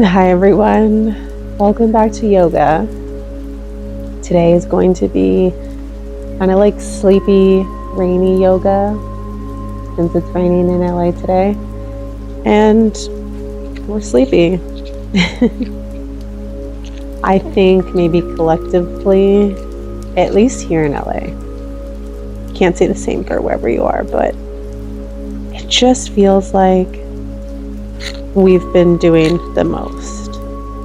Hi everyone, welcome back to yoga. Today is going to be kind of like sleepy, rainy yoga since it's raining in LA today and we're sleepy. I think maybe collectively, at least here in LA, can't say the same for wherever you are, but it just feels like we've been doing the most,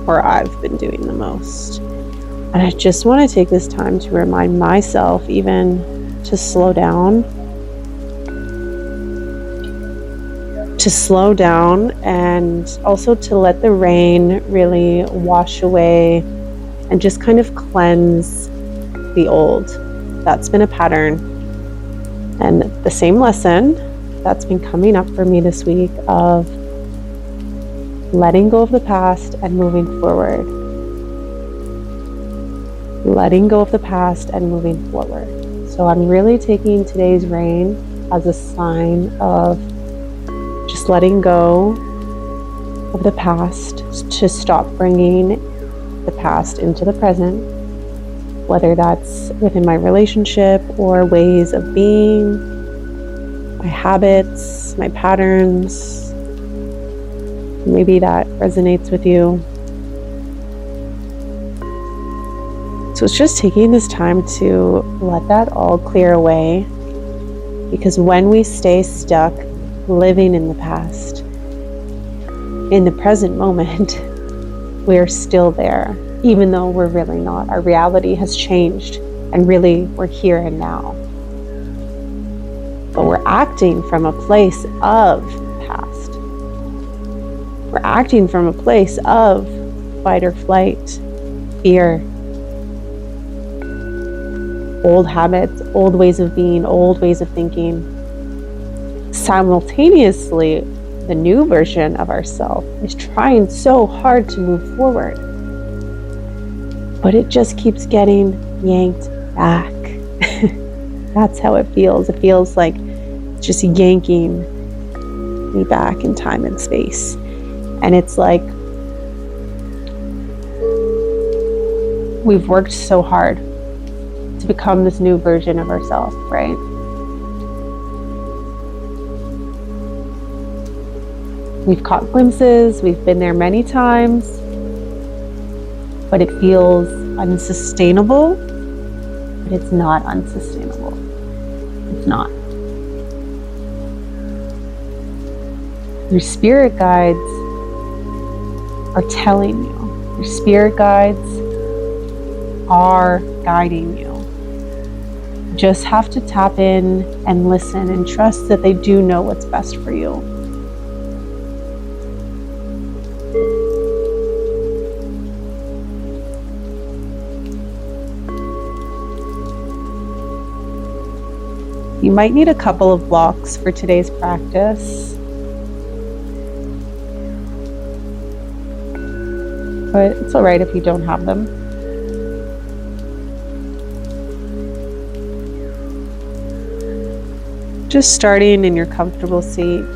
or I've been doing the most. And I just want to take this time to remind myself even to slow down. And also to let the rain really wash away and just kind of cleanse the old. That's been a pattern. And the same lesson that's been coming up for me this week of letting go of the past and moving forward. Letting go of the past and moving forward. So I'm really taking today's rain as a sign of just letting go of the past, to stop bringing the past into the present, whether that's within my relationship or ways of being, my habits, my patterns. Maybe that resonates with you. So it's just taking this time to let that all clear away, because when we stay stuck living in the past, in the present moment, we're still there, even though we're really not. Our reality has changed and really we're here and now. But we're acting from a place of past. We're acting from a place of fight or flight, fear, old habits, old ways of being, old ways of thinking. Simultaneously, the new version of ourselves is trying so hard to move forward, but it just keeps getting yanked back. That's how it feels. It feels like just yanking me back in time and space. And it's like we've worked so hard to become this new version of ourselves, right? We've caught glimpses, we've been there many times, but it feels unsustainable. But it's not unsustainable. It's not. Your spirit guides are telling you. Your spirit guides are guiding you. You just have to tap in and listen and trust that they do know what's best for you. You might need a couple of blocks for today's practice. But it's all right if you don't have them. Just starting in your comfortable seat,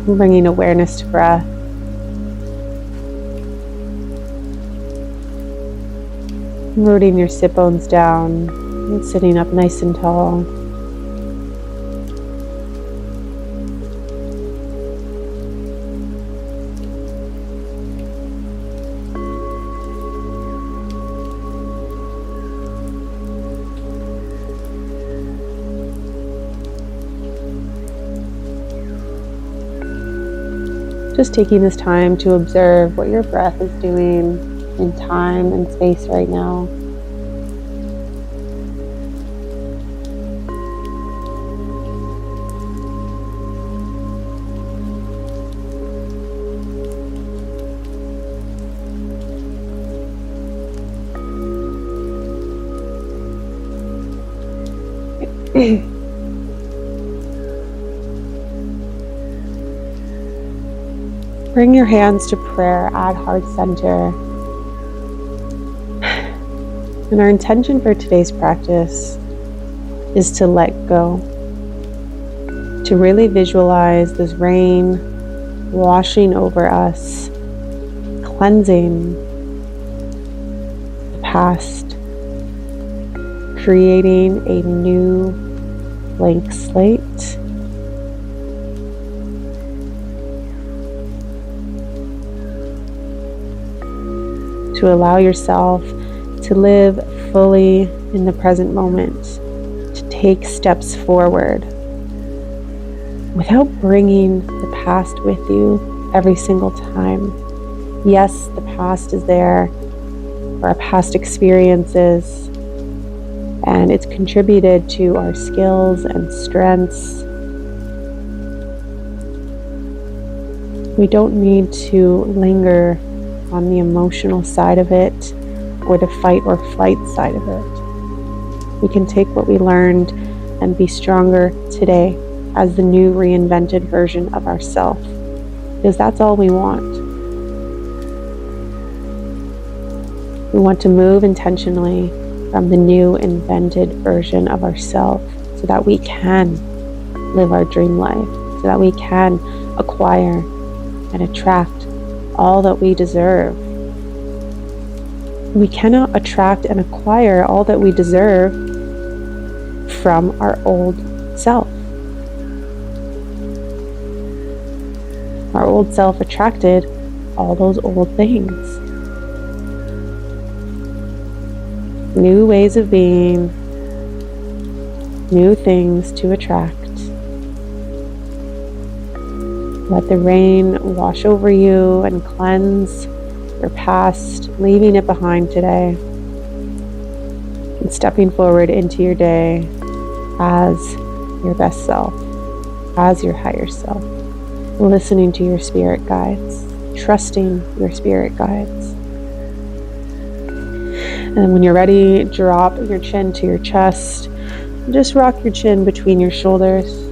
bringing awareness to breath. Rooting your sit bones down and sitting up nice and tall. Just taking this time to observe what your breath is doing in time and space right now. Bring your hands to prayer at heart center. And our intention for today's practice is to let go. To really visualize this rain washing over us, cleansing the past, creating a new blank slate. To allow yourself to live fully in the present moment, to take steps forward without bringing the past with you every single time. Yes, the past is there for our past experiences, and it's contributed to our skills and strengths. We don't need to linger on the emotional side of it or the fight or flight side of it. We can take what we learned and be stronger today as the new reinvented version of ourselves, because that's all we want. We want to move intentionally from the new invented version of ourselves so that we can live our dream life, so that we can acquire and attract all that we deserve. We cannot attract and acquire all that we deserve from our old self. Our old self attracted all those old things. New ways of being, new things to attract. Let the rain wash over you and cleanse your past, leaving it behind today, and stepping forward into your day as your best self, as your higher self, listening to your spirit guides, trusting your spirit guides. And when you're ready, drop your chin to your chest. Just rock your chin between your shoulders.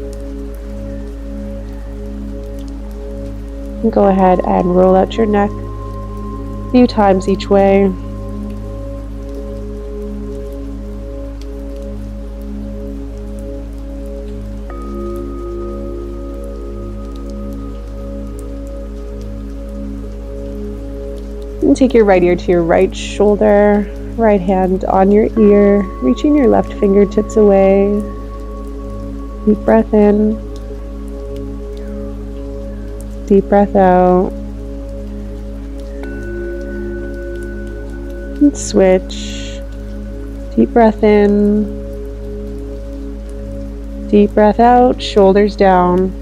Go ahead and roll out your neck a few times each way. And take your right ear to your right shoulder, right hand on your ear, reaching your left fingertips away. Deep breath in. Deep breath out. And switch. Deep breath in. Deep breath out, shoulders down.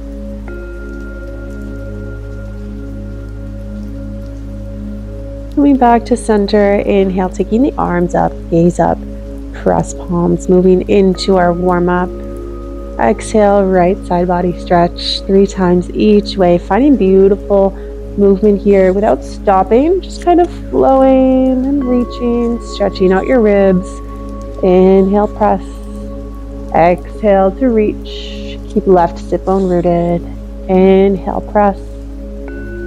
Coming back to center, inhale, taking the arms up, gaze up, press palms, moving into our warm-up. Exhale, right side body stretch 3 times each way, finding beautiful movement here without stopping, just kind of flowing and reaching, stretching out your ribs. Inhale, press. Exhale to reach. Keep left sit bone rooted. Inhale, press.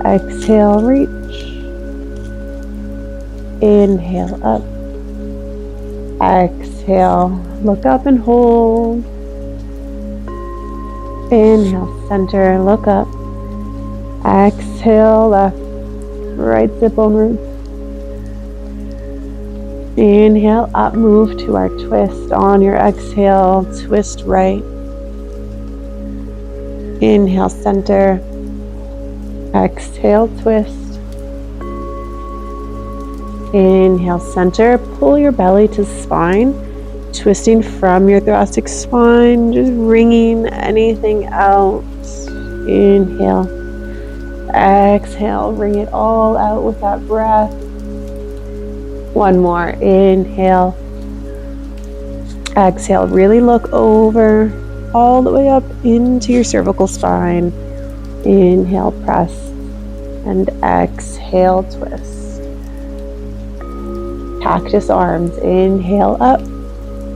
Exhale, reach. Inhale, up. Exhale, look up and hold. Inhale, center, look up. Exhale, left, right sit bone root. Inhale, up, move to our twist. On your exhale, twist right. Inhale, center. Exhale, twist. Inhale, center. Pull your belly to spine. Twisting from your thoracic spine, just wringing anything out. Inhale. Exhale, wring it all out with that breath. One more. Inhale. Exhale, really look over all the way up into your cervical spine. Inhale, press, and exhale, twist. Cactus arms. Inhale, up.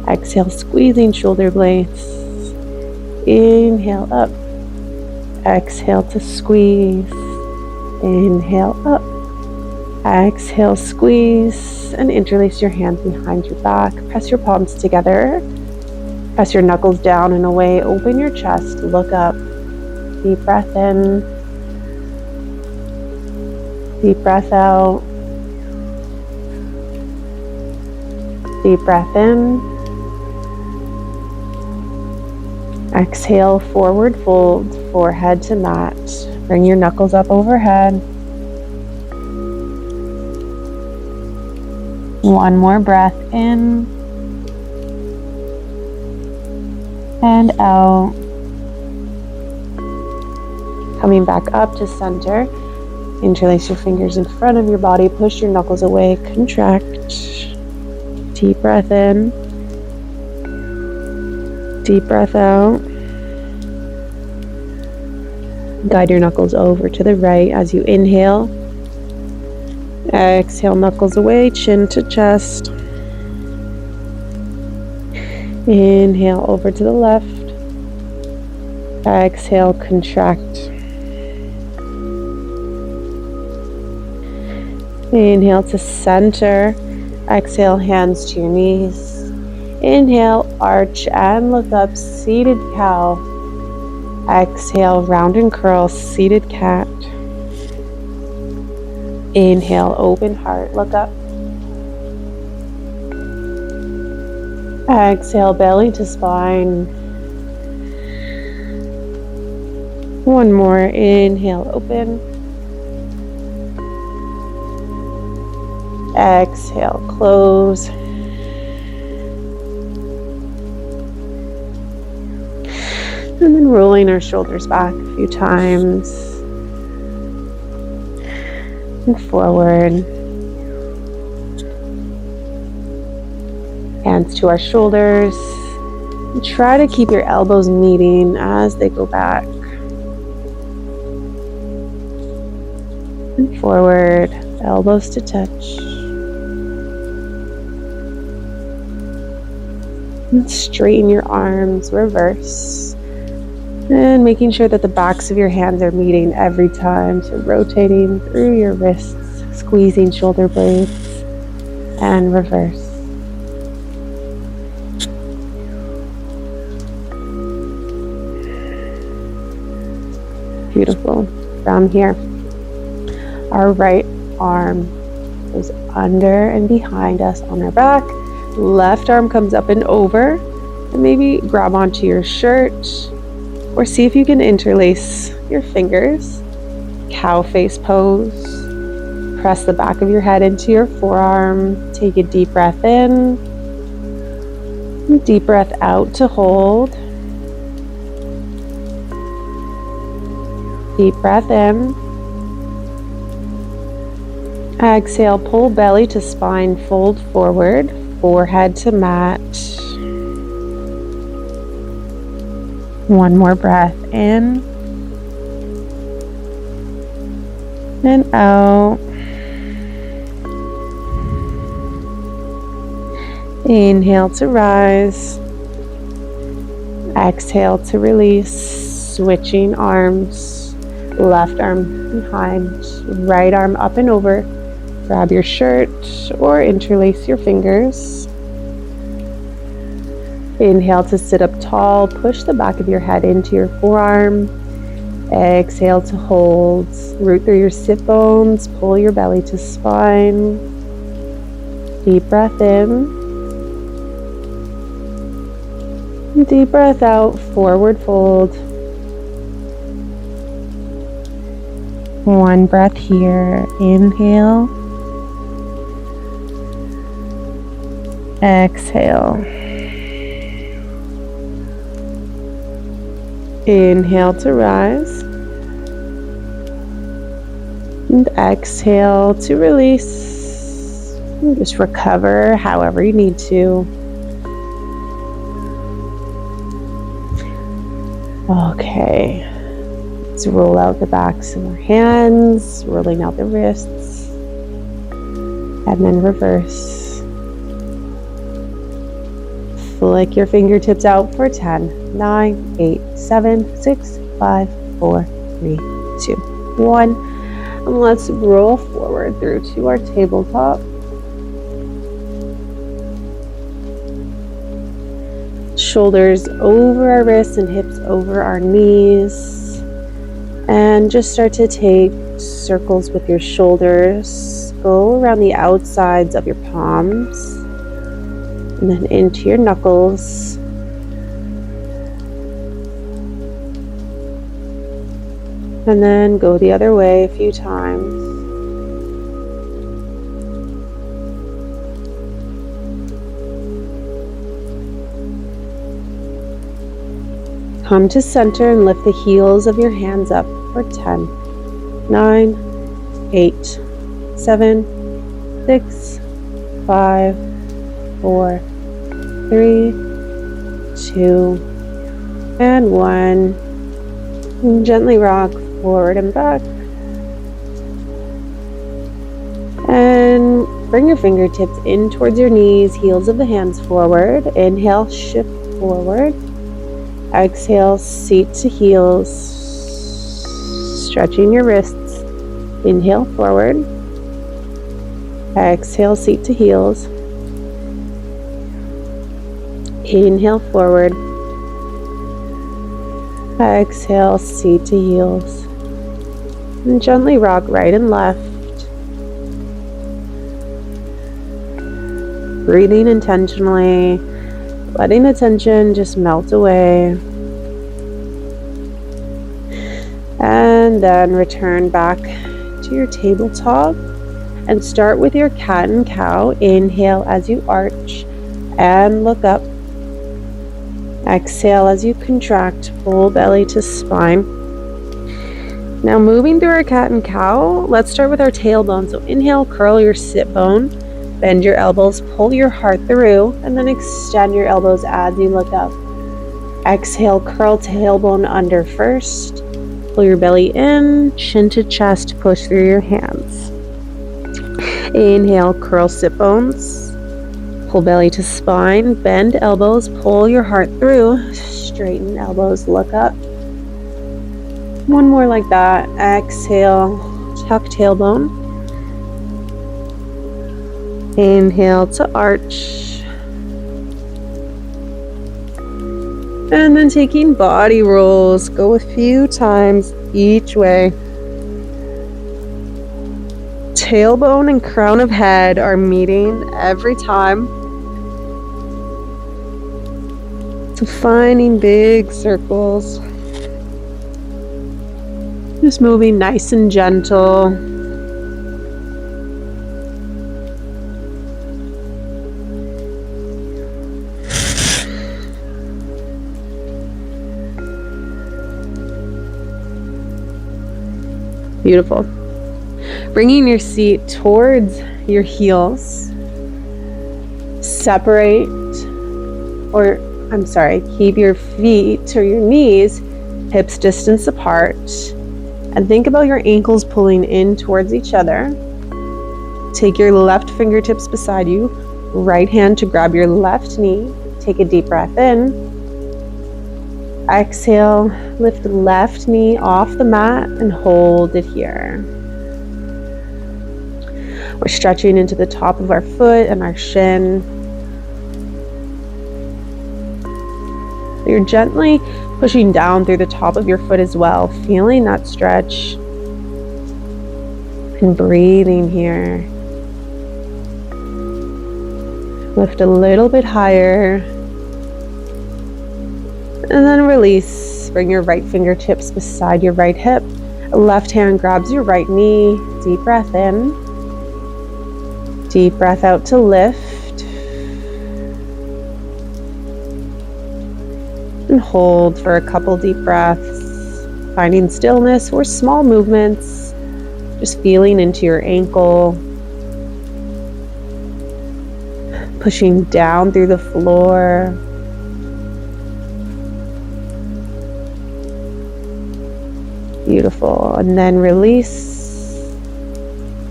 Exhale, squeezing shoulder blades. Inhale, up. Exhale to squeeze. Inhale, up. Exhale, squeeze, and interlace your hands behind your back. Press your palms together. Press your knuckles down and away. Open your chest. Look up. Deep breath in. Deep breath out. Deep breath in. Exhale, forward fold, forehead to mat. Bring your knuckles up overhead. One more breath in and out. Coming back up to center. Interlace your fingers in front of your body. Push your knuckles away. Contract. Deep breath in. Deep breath out. Guide your knuckles over to the right as you inhale. Exhale, knuckles away, chin to chest. Inhale over to the left. Exhale, contract. Inhale to center. Exhale, hands to your knees. Inhale, arch and look up, seated cow. Exhale, round and curl, seated cat. Inhale, open heart, look up. Exhale, belly to spine. One more, inhale, open. Exhale, close. And then rolling our shoulders back a few times. And forward. Hands to our shoulders. And try to keep your elbows meeting as they go back. And forward. Elbows to touch. And straighten your arms, reverse. And making sure that the backs of your hands are meeting every time. So rotating through your wrists, squeezing shoulder blades, and reverse. Beautiful. From here, our right arm goes under and behind us on our back. Left arm comes up and over. And maybe grab onto your shirt. Or see if you can interlace your fingers. Cow face pose. Press the back of your head into your forearm. Take a deep breath in. Deep breath out to hold. Deep breath in. Exhale, pull belly to spine, fold forward, forehead to mat. One more breath in and out. Inhale to rise. Exhale to release. Switching arms. Left arm behind. Right arm up and over. Grab your shirt or interlace your fingers. Inhale to sit up tall. Push the back of your head into your forearm. Exhale to hold. Root through your sit bones. Pull your belly to spine. Deep breath in. Deep breath out. Forward fold. One breath here. Inhale. Exhale. Inhale to rise. And exhale to release. And just recover however you need to. Okay. Let's roll out the backs of our hands, rolling out the wrists. And then reverse. Flick your fingertips out for 10, 9, 8, 7, 6, 5, 4, 3, 2, 1. And let's roll forward through to our tabletop. Shoulders over our wrists and hips over our knees. And just start to take circles with your shoulders. Go around the outsides of your palms and then into your knuckles. And then go the other way a few times. Come to center and lift the heels of your hands up for 10, 9, 8, 7, 6, 5, 4, 3, 2, and 1. And gently rock forward and back. And bring your fingertips in towards your knees, heels of the hands forward. Inhale, shift forward. Exhale, seat to heels, stretching your wrists. Inhale, forward. Exhale, seat to heels. Inhale, forward. Exhale, seat to heels. And gently rock right and left. Breathing intentionally. Letting the tension just melt away. And then return back to your tabletop and start with your cat and cow. Inhale as you arch and look up. Exhale as you contract, full belly to spine. Now moving through our cat and cow, let's start with our tailbone. So inhale, curl your sit bone. Bend your elbows, pull your heart through, and then extend your elbows as you look up. Exhale, curl tailbone under first. Pull your belly in, chin to chest, push through your hands. Inhale, curl sit bones. Pull belly to spine, bend elbows, pull your heart through, straighten elbows, look up. One more like that. Exhale, tuck tailbone. Inhale to arch. And then taking body rolls, go a few times each way. Tailbone and crown of head are meeting every time. So finding big circles. Just moving nice and gentle. Beautiful. Bringing your seat towards your heels. Keep your feet or your knees hips distance apart. And think about your ankles pulling in towards each other. Take your left fingertips beside you. Right hand to grab your left knee. Take a deep breath in. Exhale, lift the left knee off the mat and hold it here. We're stretching into the top of our foot and our shin. You're gently pushing down through the top of your foot as well, feeling that stretch and breathing here. Lift a little bit higher. And then release. Bring your right fingertips beside your right hip. Left hand grabs your right knee. Deep breath in. Deep breath out to lift. And hold for a couple deep breaths. Finding stillness or small movements. Just feeling into your ankle. Pushing down through the floor. Beautiful. And then release.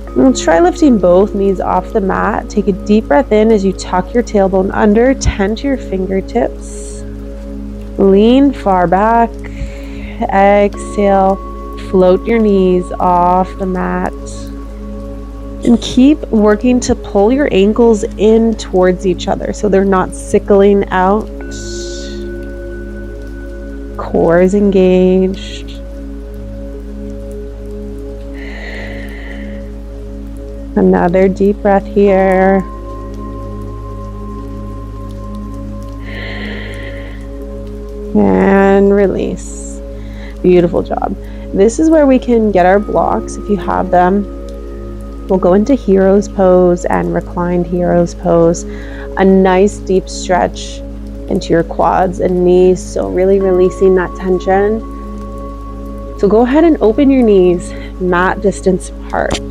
And we'll try lifting both knees off the mat. Take a deep breath in as you tuck your tailbone under. Tend to your fingertips. Lean far back. Exhale. Float your knees off the mat. And keep working to pull your ankles in towards each other so they're not sickling out. Core is engaged. Another deep breath here. And release. Beautiful job. This is where we can get our blocks if you have them. We'll go into hero's pose and reclined hero's pose. A nice deep stretch into your quads and knees, so really releasing that tension. So go ahead and open your knees mat distance apart.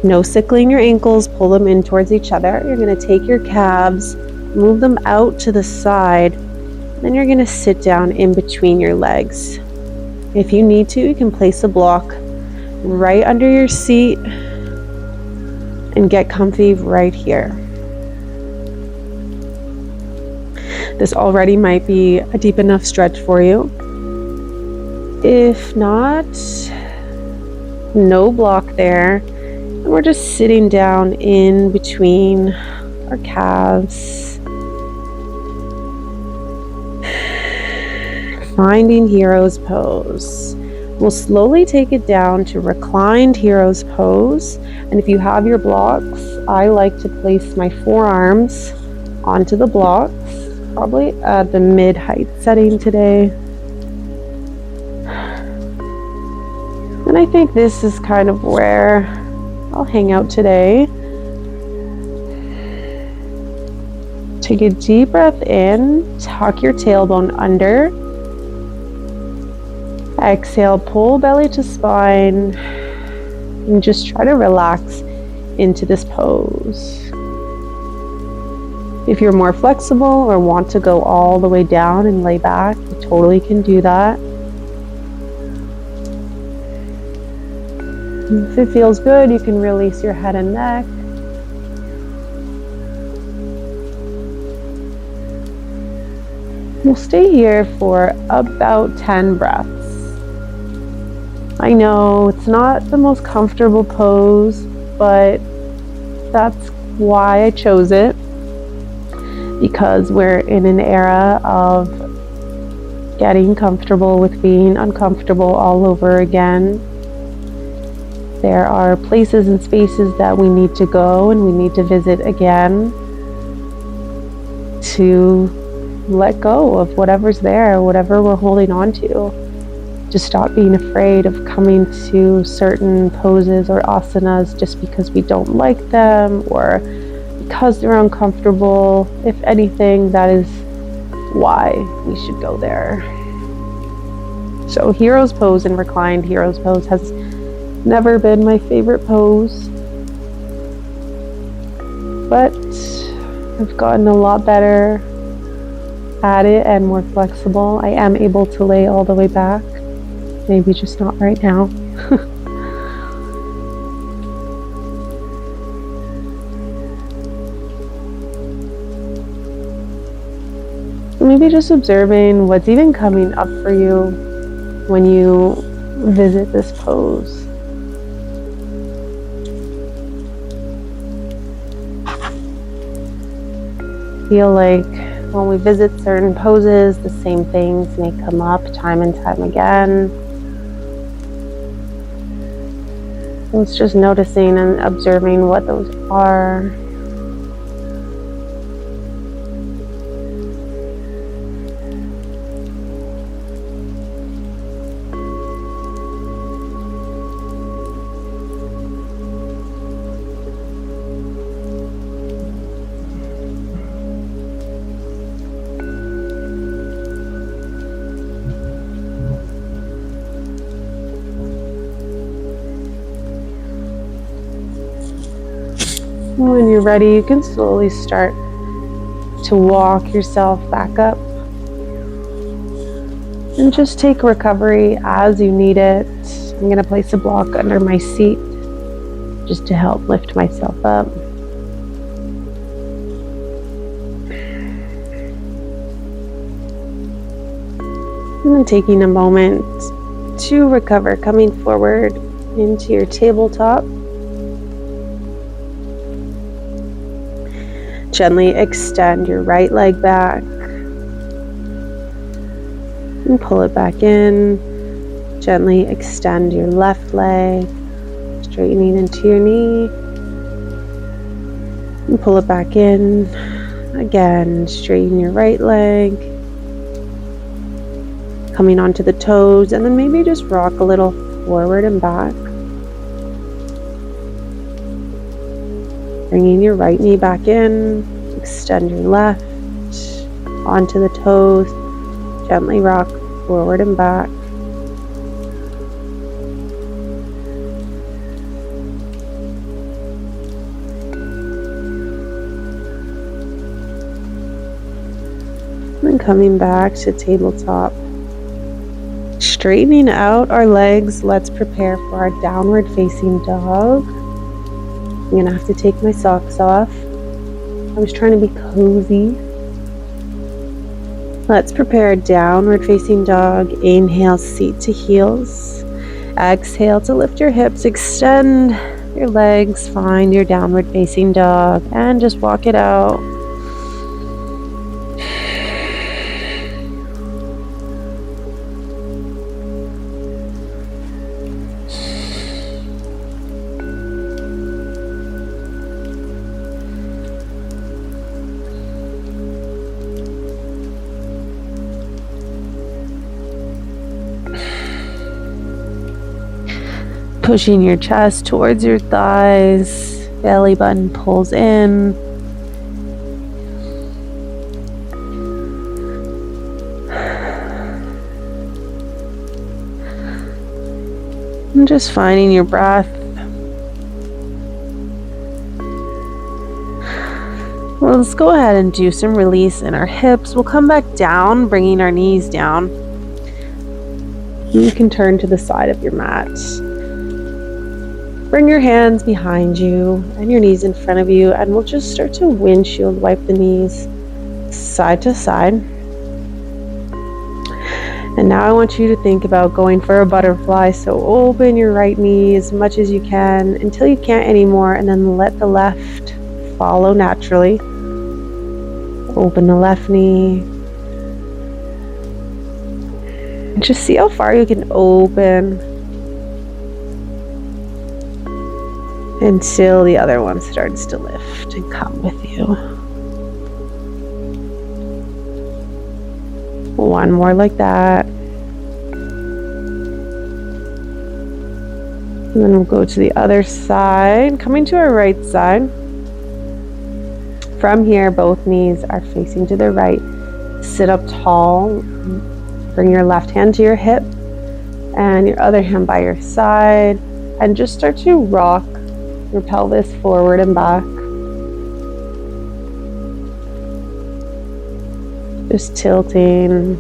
No sickling your ankles, pull them in towards each other. You're going to take your calves, move them out to the side, then you're going to sit down in between your legs. If you need to, you can place a block right under your seat and get comfy right here. This already might be a deep enough stretch for you. If not, no block there. And we're just sitting down in between our calves. Finding hero's pose. We'll slowly take it down to reclined hero's pose. And if you have your blocks, I like to place my forearms onto the blocks, probably at the mid-height setting today. And I think this is kind of where I'll hang out today. Take a deep breath in, tuck your tailbone under. Exhale, pull belly to spine, and just try to relax into this pose. If you're more flexible or want to go all the way down and lay back, you totally can do that. If it feels good, you can release your head and neck. We'll stay here for about 10 breaths. I know it's not the most comfortable pose, but that's why I chose it, because we're in an era of getting comfortable with being uncomfortable all over again. There are places and spaces that we need to go and we need to visit again to let go of whatever's there, whatever we're holding on to. To stop being afraid of coming to certain poses or asanas just because we don't like them or because they're uncomfortable. If anything, that is why we should go there. So hero's pose and reclined hero's pose has never been my favorite pose, but I've gotten a lot better at it and more flexible. I am able to lay all the way back. Maybe just not right now. Maybe just observing what's even coming up for you when you visit this pose. Feel like when we visit certain poses, the same things may come up time and time again. So it's just noticing and observing what those are. When you're ready, you can slowly start to walk yourself back up. And just take recovery as you need it. I'm going to place a block under my seat just to help lift myself up. And then taking a moment to recover, coming forward into your tabletop. Gently extend your right leg back and pull it back in. Gently extend your left leg. Just straightening into your knee. And pull it back in. Again, straighten your right leg. Coming onto the toes, and then maybe just rock a little forward and back. Bringing your right knee back in. Extend your left onto the toes. Gently rock forward and back. And coming back to tabletop. Straightening out our legs, let's prepare for our downward facing dog. I'm gonna have to take my socks off. I was trying to be cozy. Let's prepare a downward facing dog. Inhale, seat to heels. Exhale to lift your hips, extend your legs, find your downward facing dog, and just walk it out. Pushing your chest towards your thighs, belly button pulls in. And just finding your breath. Well, let's go ahead and do some release in our hips. We'll come back down, bringing our knees down. You can turn to the side of your mat. Bring your hands behind you and your knees in front of you, and we'll just start to windshield wipe the knees side to side. And now I want you to think about going for a butterfly. So open your right knee as much as you can until you can't anymore, and then let the left follow naturally. Open the left knee. And just see how far you can open until the other one starts to lift and come with you. One more like that. And then we'll go to the other side, coming to our right side. From here, both knees are facing to the right. Sit up tall. Bring your left hand to your hip and your other hand by your side, and just start to rock your pelvis forward and back. Just tilting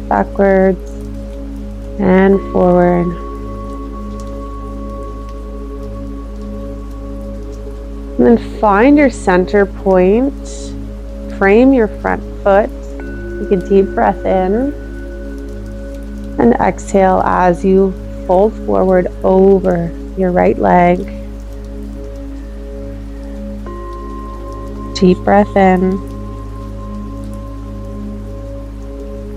backwards and forward. And then find your center point. Frame your front foot. Take a deep breath in. And exhale as you fold forward over your right leg. Deep breath in.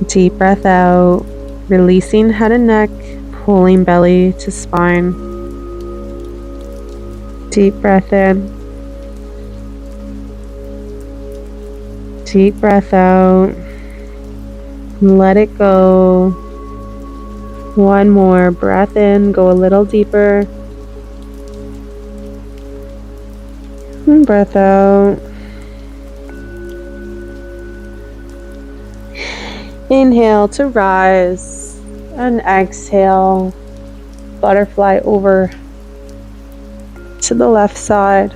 Deep breath out. Releasing head and neck, pulling belly to spine. Deep breath in. Deep breath out. Let it go. One more breath in, go a little deeper. And breath out. Inhale to rise and exhale. Butterfly over to the left side.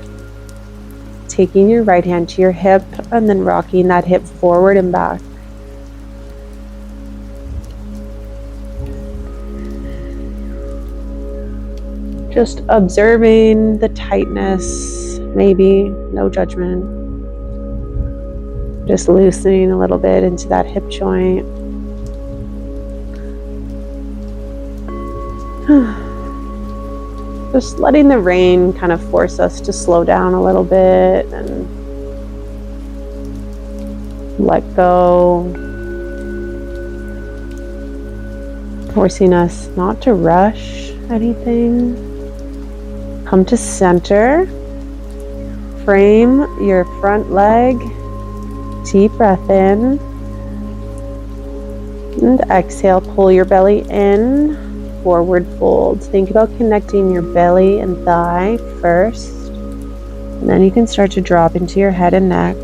Taking your right hand to your hip and then rocking that hip forward and back. Just observing the tightness, maybe, no judgment. Just loosening a little bit into that hip joint. Just letting the rain kind of force us to slow down a little bit and let go. Forcing us not to rush. anything. Come to center. Frame your front leg. Deep breath in. And exhale, pull your belly in. Forward fold. Think about connecting your belly and thigh first. And then you can start to drop into your head and neck.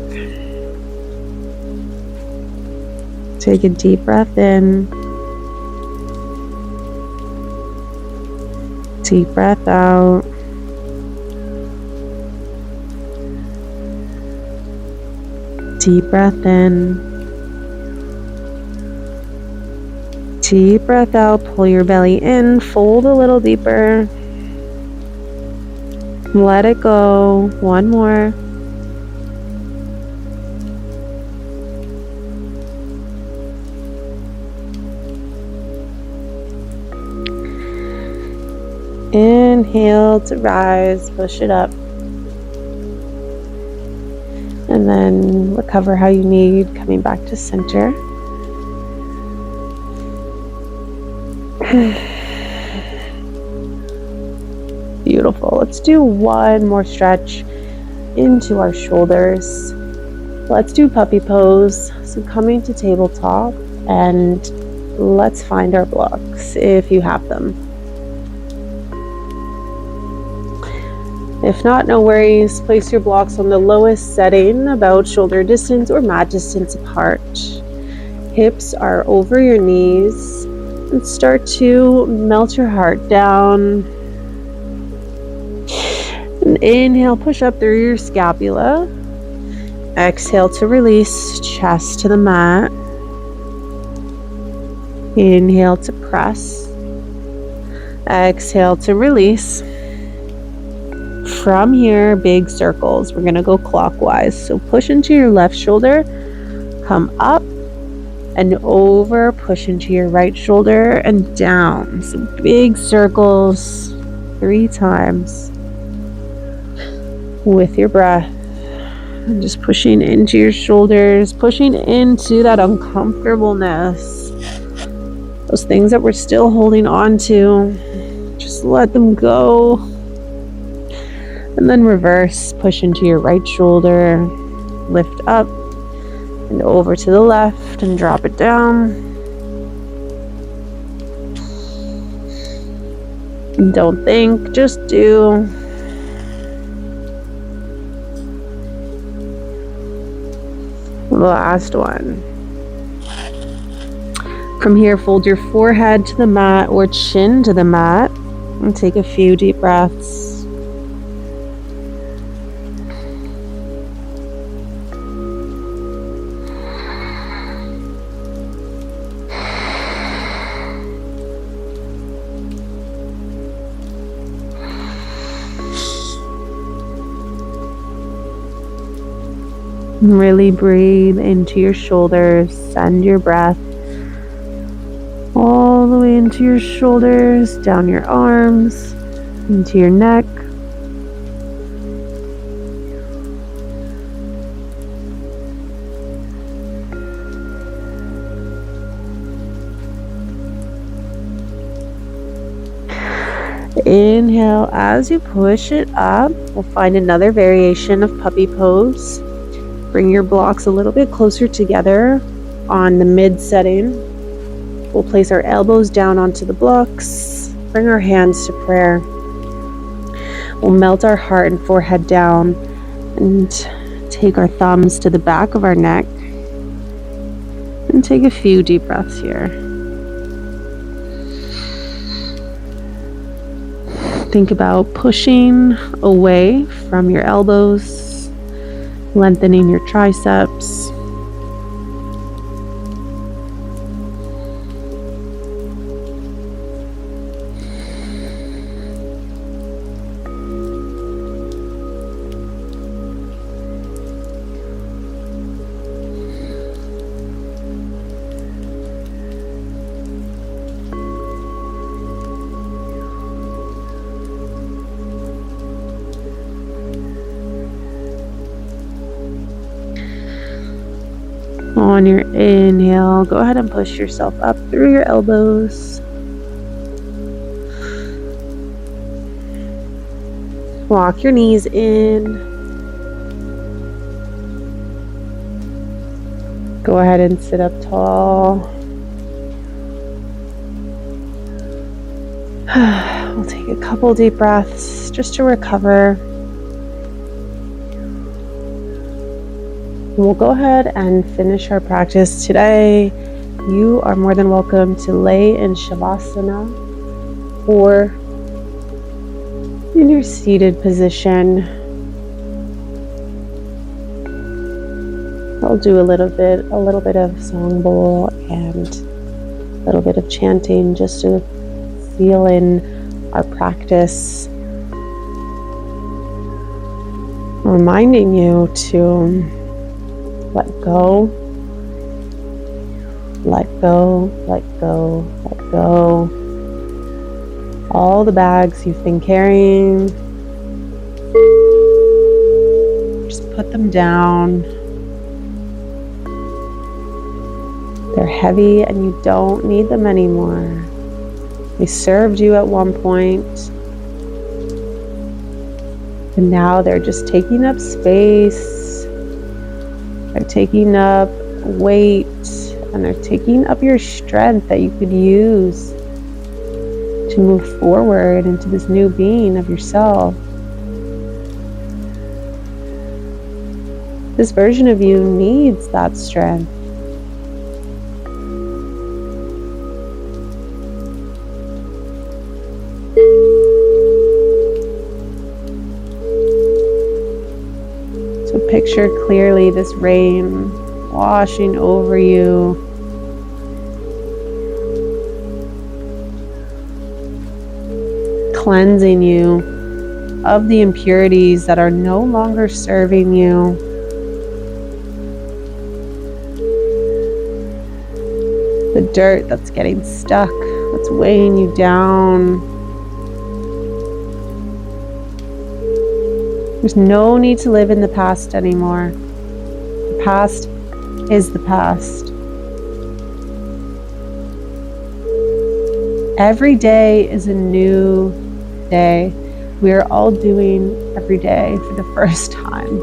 Take a deep breath in. Deep breath out. Deep breath in. Deep breath out. Pull your belly in. Fold a little deeper. Let it go. One more. Inhale to rise, push it up. And then recover how you need, coming back to center. Beautiful. Let's do one more stretch into our shoulders. Let's do puppy pose. So coming to tabletop, and let's find our blocks if you have them. If not, no worries. Place your blocks on the lowest setting, about shoulder distance or mat distance apart. Hips are over your knees, and start to melt your heart down. And inhale, push up through your scapula. Exhale to release, chest to the mat. Inhale to press. Exhale to release. From here, big circles. We're going to go clockwise. So push into your left shoulder, come up and over, push into your right shoulder and down. So big circles 3 times with your breath. And just pushing into your shoulders, pushing into that uncomfortableness. Those things that we're still holding on to, just let them go. And then reverse, push into your right shoulder, lift up and over to the left and drop it down. And don't think, just do. Last one. From here, fold your forehead to the mat or chin to the mat and take a few deep breaths. Really breathe into your shoulders, send your breath all the way into your shoulders, down your arms, into your neck. Inhale, as you push it up, we'll find another variation of puppy pose. Bring your blocks a little bit closer together on the mid setting. We'll place our elbows down onto the blocks. Bring our hands to prayer. We'll melt our heart and forehead down and take our thumbs to the back of our neck. And take a few deep breaths here. Think about pushing away from your elbows. Lengthening your triceps. On your inhale, go ahead and push yourself up through your elbows. Walk your knees in. Go ahead and sit up tall. We'll take a couple deep breaths just to recover. We'll go ahead and finish our practice today. You are more than welcome to lay in Shavasana or in your seated position. I'll do a little bit of song bowl and a little bit of chanting just to feel in our practice, reminding you to let go, let go, let go, let go. All the bags you've been carrying, just put them down. They're heavy and you don't need them anymore. They served you at one point, and now they're just taking up space. They're taking up weight, and they're taking up your strength that you could use to move forward into this new being of yourself. This version of you needs that strength. So picture clearly this rain washing over you. Cleansing you of the impurities that are no longer serving you. The dirt that's getting stuck, that's weighing you down. There's no need to live in the past anymore. The past is the past. Every day is a new day. We are all doing every day for the first time.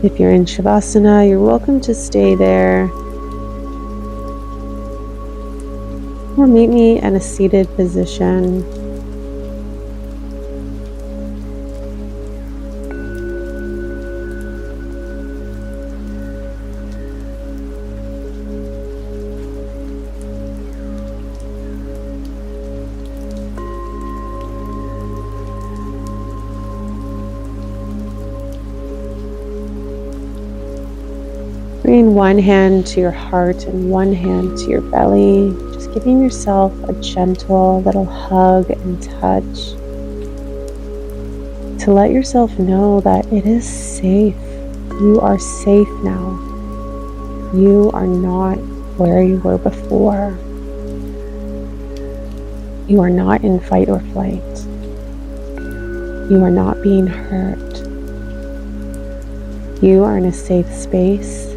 If you're in Shavasana, you're welcome to stay there. Or meet me in a seated position. Bring one hand to your heart and one hand to your belly, just giving yourself a gentle little hug and touch to let yourself know that it is safe. You are safe now. You are not where you were before. You are not in fight or flight. You are not being hurt. You are in a safe space.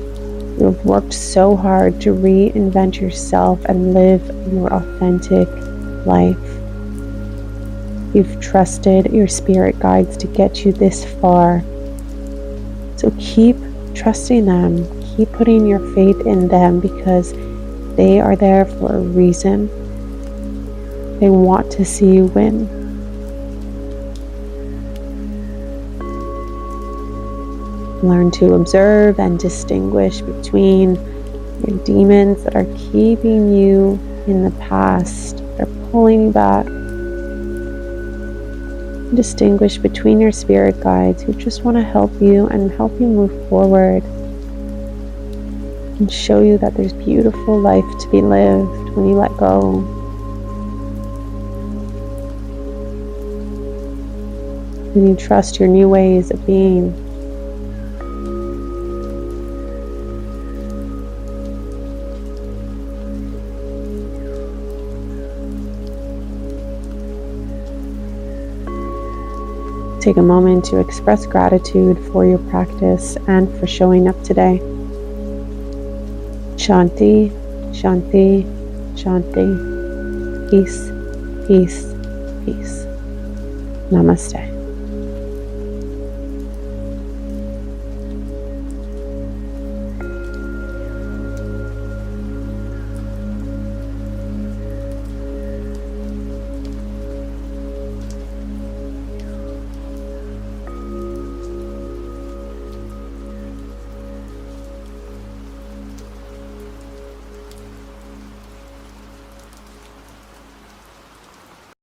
You have worked so hard to reinvent yourself and live your authentic life. You've trusted your spirit guides to get you this far. So keep trusting them. Keep putting your faith in them because they are there for a reason. They want to see you win. Learn to observe and distinguish between your demons that are keeping you in the past, that are pulling you back. Distinguish between your spirit guides who just want to help you and help you move forward and show you that there's beautiful life to be lived when you let go. When you trust your new ways of being. Take a moment to express gratitude for your practice and for showing up today. Shanti, Shanti, Shanti. Peace, peace, peace. Namaste.